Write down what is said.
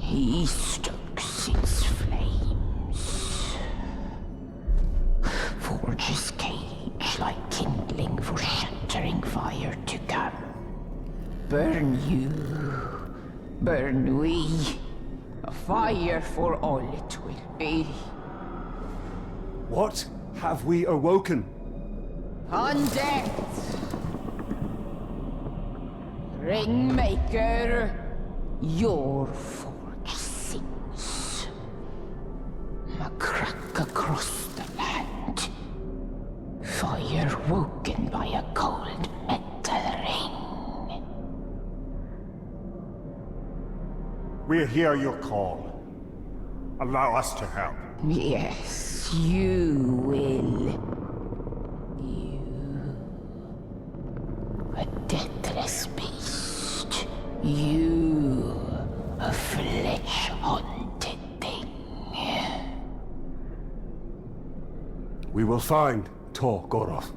He stokes its flames. Forges cage like kindling for shattering fire to come. Burn you, burn we. A fire for all it will be. What have we awoken? Undead! Ringmaker, your forge sings. A crack across the land. Fire woken by a cold metal ring. We hear your call. Allow us to help. Yes, you will. A deathless beast. You, a flesh-haunted thing. We will find Tor Goroth.